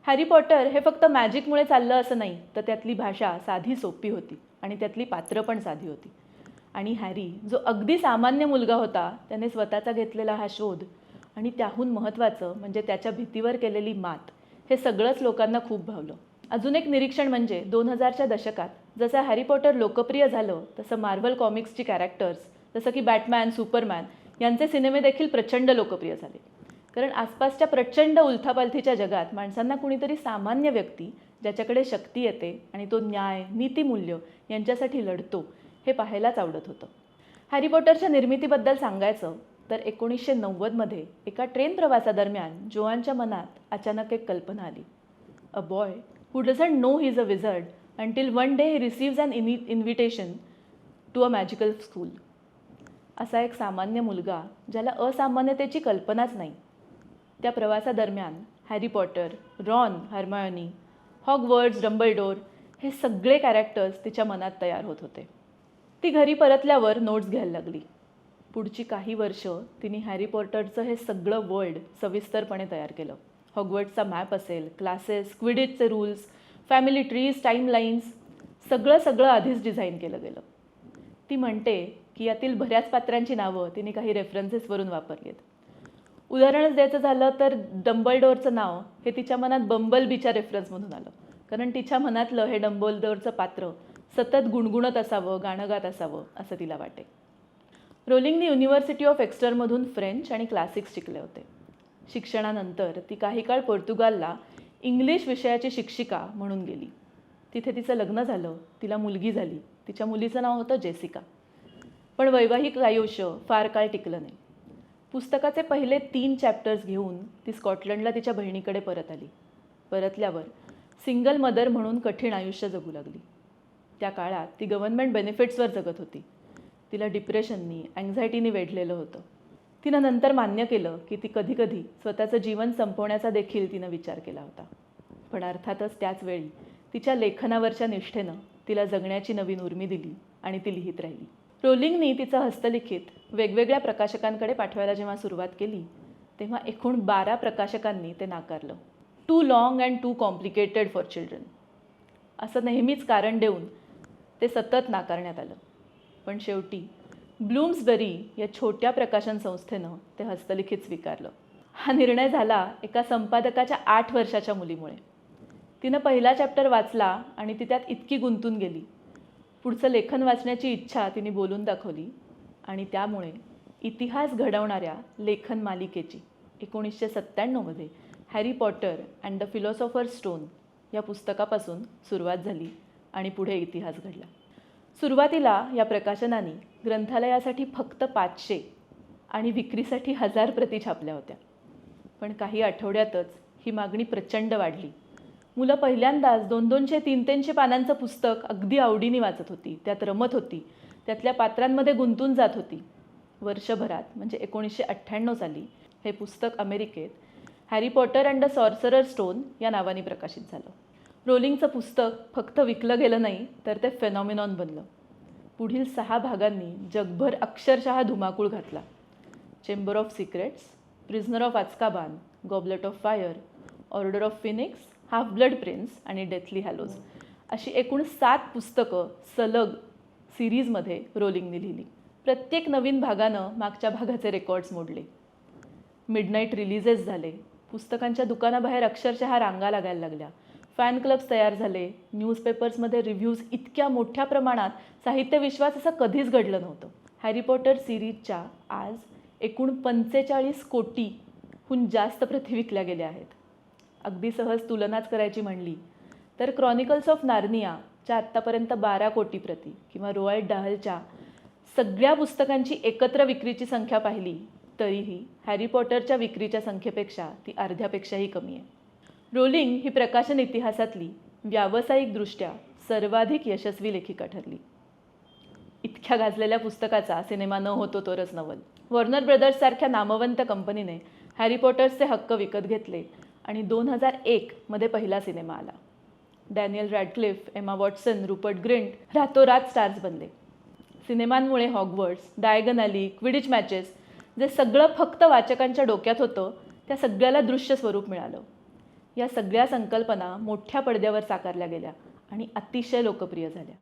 Harry Potter हे फक्त मॅजिकमुळे चाललं असं नाही, तर त्यातली भाषा साधी सोपी होती आणि त्यातली पात्रं पण साधी होती. आणि हॅरी जो अगदी सामान्य मुलगा होता, त्याने स्वतःचा घेतलेला हा शोध आणि त्याहून महत्त्वाचं म्हणजे त्याच्या भीतीवर केलेली मात, हे सगळंच लोकांना खूप भावलं. अजून एक निरीक्षण म्हणजे 2000च्या दशकात जसं हॅरी पॉटर लोकप्रिय झालं, तसं मार्व्हल कॉमिक्सची कॅरेक्टर्स जसं की बॅटमॅन, सुपरमॅन यांचे सिनेमे देखील प्रचंड लोकप्रिय झाले. कारण आसपासच्या प्रचंड उलथापालथीच्या जगात माणसांना कुणीतरी सामान्य व्यक्ती ज्याच्याकडे शक्ती येते आणि तो न्याय, नीतिमूल्य यांच्यासाठी लढतो, हे पाहायलाच आवडत होतं. हॅरी पॉटरच्या निर्मितीबद्दल सांगायचं तर 1990मध्ये एका ट्रेन प्रवासादरम्यान जोआनच्या मनात अचानक एक कल्पना आली. A boy who doesn't know he's a wizard until one day he receives an invitation to a magical school. असा एक सामान्य मुलगा ज्याला असामान्यतेची कल्पनाच नाही. त्या प्रवासादरम्यान Harry Potter, Ron, Hermione, Hogwarts, Dumbledore हे सगळे कॅरेक्टर्स तिच्या मनात तयार होत होते. ती घरी परतल्यावर नोट्स घ्यायला लागली. पुढची काही वर्ष तिने हॅरी पॉटरचं हे सगळं वर्ल्ड सविस्तरपणे तयार केलं. हॉगवर्ड्सचा मॅप असेल, क्लासेस, क्विडिचचे रूल्स, फॅमिली ट्रीज, टाईमलाईन्स सगळं आधीच डिझाईन केलं गेलं. ती म्हणते की यातील बऱ्याच पात्रांची नावं तिने काही रेफरन्सेसवरून वापरली आहेत. उदाहरणच द्यायचं झालं तर डंबलडोरचं नाव हे तिच्या मनात बंबल बीच्या रेफरन्समधून आलं, कारण तिच्या मनातलं हे डंबलडोरचं पात्र सतत गुणगुणत असावं, गाणं गात असावं असं तिला वाटे. रोलिंगने युनिव्हर्सिटी ऑफ एक्स्टरमधून फ्रेंच आणि क्लासिक्स शिकले होते. शिक्षणानंतर ती काही काळ पोर्तुगालला इंग्लिश विषयाची शिक्षिका म्हणून गेली. तिथे तिचं लग्न झालं, तिला मुलगी झाली. तिच्या मुलीचं नाव होतं जेसिका. पण वैवाहिक आयुष्य फार काळ टिकलं नाही. पुस्तकाचे पहिले 3 चॅप्टर्स घेऊन ती स्कॉटलंडला तिच्या बहिणीकडे परत आली. परतल्यावर सिंगल मदर म्हणून कठीण आयुष्य जगू लागली. त्या काळात ती गव्हर्नमेंट बेनिफिट्सवर जगत होती. तिला डिप्रेशननी, अँझायटीनी वेढलेलं होतं. तिनं नंतर मान्य केलं की ती कधीकधी स्वतःचं जीवन संपवण्याचा देखील तिनं विचार केला होता. पण अर्थातच त्याच वेळी तिच्या लेखनावरच्या निष्ठेनं तिला जगण्याची नवीन उर्मी दिली आणि ती लिहित राहिली. रोलिंगनी तिचं हस्तलिखित वेगवेगळ्या प्रकाशकांकडे पाठवायला जेव्हा सुरुवात केली, तेव्हा एकूण 12 प्रकाशकांनी ते नाकारलं. Too long and too complicated for children असं नेहमीच कारण देऊन ते सतत नाकारण्यात आलं. पण शेवटी ब्लूम्सबरी या छोट्या प्रकाशन संस्थेनं ते हस्तलिखित स्वीकारलं. हा निर्णय झाला एका संपादकाच्या 8 वर्षाच्या मुलीमुळे. तिनं पहिला चॅप्टर वाचला आणि ती त्यात इतकी गुंतून गेली. पुढचं लेखन वाचण्याची इच्छा तिने बोलून दाखवली आणि त्यामुळे इतिहास घडवणाऱ्या लेखन मालिकेची 1997मध्ये Harry Potter and the Philosopher's Stone या पुस्तकापासून सुरुवात झाली आणि पुढे इतिहास घडला. सुरुवातीला या प्रकाशनाने ग्रंथालयासाठी फक्त 500 आणि विक्रीसाठी 1000 प्रती छापल्या होत्या. पण काही आठवड्यातच ही मागणी प्रचंड वाढली. मुलं पहिल्यांदाच 200-200, 300 पानांचं पुस्तक अगदी आवडीने वाचत होती, त्यात रमत होती, त्यातल्या पात्रांमध्ये गुंतून जात होती. वर्षभरात म्हणजे 1998 साली हे पुस्तक अमेरिकेत Harry Potter and the sorcerer stone या नावाने प्रकाशित झालं. रोलिंगचं पुस्तक फक्त विकलं गेलं नाही, तर ते फेनॉमिनॉन बनलं. पुढील 6 भागांनी जगभर अक्षरशः धुमाकूळ घातला. Chamber of Secrets, Prisoner of Azkaban, Goblet of Fire, Order of Phoenix, Half Blood Prince आणि डेथली हॅलोज अशी एकूण 7 पुस्तकं सलग सिरीजमध्ये रोलिंगने लिहिली. प्रत्येक नवीन भागानं मागच्या भागाचे रेकॉर्ड्स मोडले. मिडनाईट रिलीजेस झाले. पुस्तकांच्या दुकानाबाहेर अक्षरशः रांगा लागायला लागल्या. फॅन क्लब्स तयार झाले. न्यूजपेपर्समध्ये रिव्ह्यूज इतक्या मोठ्या प्रमाणात साहित्य विश्वास असं कधीच घडलं नव्हतं. हॅरी पॉटर सिरीजच्या आज एकूण 45 कोटीहून जास्त प्रती विकल्या गेल्या आहेत. अगदी सहज तुलनाच करायची म्हणली तर क्रॉनिकल्स ऑफ नार्नियाच्या आत्तापर्यंत 12 कोटी प्रती किंवा रोआल्ड डाहलच्या सगळ्या पुस्तकांची एकत्र विक्रीची संख्या पाहिली तरीही हॅरी पॉटरच्या विक्रीच्या संख्येपेक्षा ती अर्ध्यापेक्षाही कमी आहे. रोलिंग ही प्रकाशन इतिहासातली व्यावसायिकदृष्ट्या सर्वाधिक यशस्वी लेखिका ठरली. इतक्या गाजलेल्या पुस्तकाचा सिनेमा न होतो तोरच नवल. वॉर्नर ब्रदर्ससारख्या नामवंत कंपनीने हॅरी पॉटर्सचे हक्क विकत घेतले आणि 2001मध्ये पहिला सिनेमा आला. Daniel Radcliffe, Emma Watson, Rupert Grint रातोरात स्टार्स बनले. सिनेमांमुळे Hogwarts, Diagon Alley, Quidditch matches जे सगळं फक्त वाचकांच्या डोक्यात होतं त्या सगळ्याला दृश्य स्वरूप मिळालं. या सगळ्या संकल्पना मोठ्या पडद्यावर साकारल्या गेल्या आणि अतिशय लोकप्रिय झाल्या.